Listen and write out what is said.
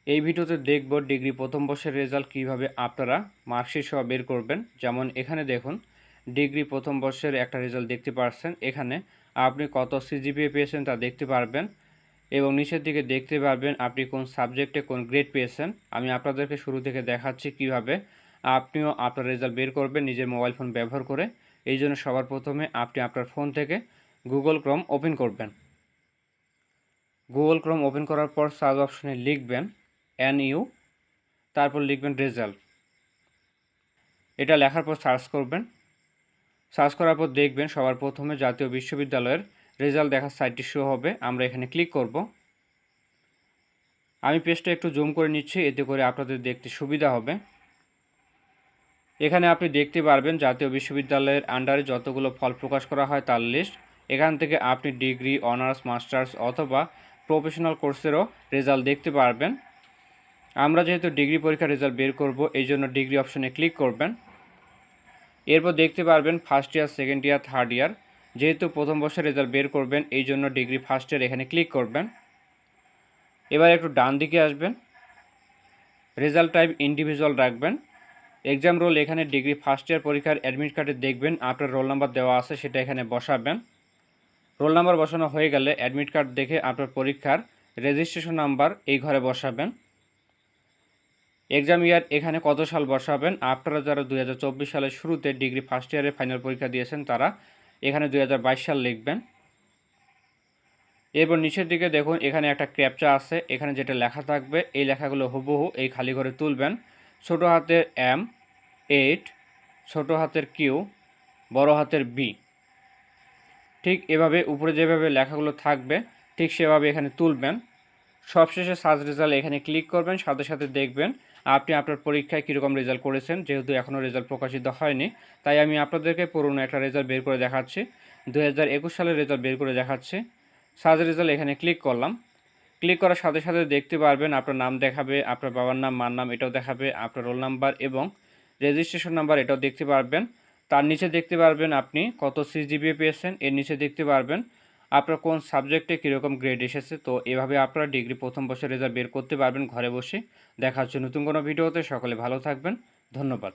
এই ভিডিওতে দেখব ডিগ্রি প্রথম বর্ষের রেজাল্ট কিভাবে আপনারা মার্কশিট সহ বের করবেন। যেমন এখানে দেখুন ডিগ্রি প্রথম বর্ষের একটা রেজাল্ট দেখতে পাচ্ছেন। এখানে আপনি কত সিজিপিএ পেয়েছেন তা দেখতে পারবেন এবং নিচের দিকে দেখতে পারবেন আপনি কোন সাবজেক্টে কোন গ্রেড পেয়েছেন। আমি আপনাদেরকে শুরু থেকে দেখাচ্ছি কিভাবে আপনিও আপনার রেজাল্ট বের করবেন নিজের মোবাইল ফোন ব্যবহার করে। এই জন্য সবার প্রথমে আপনি আপনার ফোন থেকে গুগল ক্রোম ওপেন করবেন। গুগল ক্রোম ওপেন করার পর সার্চ অপশনে লিখবেন NU, তারপর লিখবেন রেজাল্ট। এটা লেখার পর সার্চ করবেন। সার্চ করার পর দেখবেন সবার প্রথমে জাতীয় বিশ্ববিদ্যালয়ের রেজাল্ট দেখার সাইটটি শো হবে। আমরা এখানে ক্লিক করব। আমি পেজটা একটু জুম করে নিচ্ছি, এতে করে আপনাদের দেখতে সুবিধা হবে। এখানে আপনি দেখতে পারবেন জাতীয় বিশ্ববিদ্যালয়ের আন্ডারে যতগুলো ফল প্রকাশ করা হয় তার লিস্ট। এখান থেকে আপনি ডিগ্রি, অনার্স, মাস্টার্স অথবা প্রফেশনাল কোর্সেরও রেজাল্ট দেখতে পারবেন। আমরা যেহেতু ডিগ্রি পরীক্ষার রেজাল্ট বের করব, এই জন্য ডিগ্রি অপশনে ক্লিক করবেন। এরপর দেখতে পারবেন first year, second year, third year. যেহেতু প্রথম বর্ষের রেজাল্ট বের করবেন, এই জন্য ডিগ্রি ফার্স্ট ইয়ার এখানে ক্লিক করবেন। এবার একটু ডান দিকে আসবেন, রেজাল্ট টাইপ ইন্ডিভিজুয়াল রাখবেন। এক্সাম রোল এখানে ডিগ্রি ফার্স্ট ইয়ার পরীক্ষার অ্যাডমিট কার্ডে দেখবেন আপনার রোল নাম্বার দেওয়া আছে, সেটা এখানে বসাবেন। রোল নাম্বার বসানো হয়ে গেলে অ্যাডমিট কার্ড দেখে আপনার পরীক্ষার রেজিস্ট্রেশন নাম্বার এই ঘরে বসাবেন। এক্সাম ইয়ার এখানে কত সাল বসাবেন। আপনারা যারা 2024 সালের শুরুতে ডিগ্রি ফার্স্ট ইয়ারে ফাইনাল পরীক্ষা দিয়েছেন তারা এখানে 2022 সাল লিখবেন। এরপর নিচের দিকে দেখুন এখানে একটা ক্যাপচা আছে, এখানে যেটা লেখা থাকবে এই লেখাগুলো হুবহু এই খালি ঘরে তুলবেন। ছোট হাতের M8, ছোট হাতের Q, বড় হাতের B। ঠিক এভাবে উপরে যেভাবে লেখাগুলো থাকবে ঠিক সেভাবে এখানে তুলবেন। সবশেষে সার্চ রেজাল্ট এখানে ক্লিক করবেন, সাথে সাথে দেখবেন আপনি আপনার পরীক্ষায় কীরকম রেজাল্ট করেছেন। যেহেতু এখনও রেজাল্ট প্রকাশিত হয়নি, তাই আমি আপনাদেরকে পুরনো একটা রেজাল্ট বের করে দেখাচ্ছি। 2021 সালের রেজাল্ট বের করে দেখাচ্ছি। সার্চ রেজাল্ট এখানে ক্লিক করলাম। ক্লিক করার সাথে সাথে দেখতে পারবেন আপনার নাম দেখাবে, আপনার বাবার নাম, মার নাম এটাও দেখাবে, আপনার রোল নাম্বার এবং রেজিস্ট্রেশন নাম্বার এটাও দেখতে পারবেন। তার নিচে দেখতে পারবেন আপনি কত সিজিপিএ পেয়েছেন, এর নিচে দেখতে পারবেন আপনার কোন সাবজেক্টে কীরকম গ্রেড এসেছে। তো এভাবে আপনারা ডিগ্রি প্রথম বর্ষের রেজাল্ট বের করতে পারবেন ঘরে বসে। দেখা হচ্ছে নতুন কোনো ভিডিওতে। সকলে ভালো থাকবেন, ধন্যবাদ।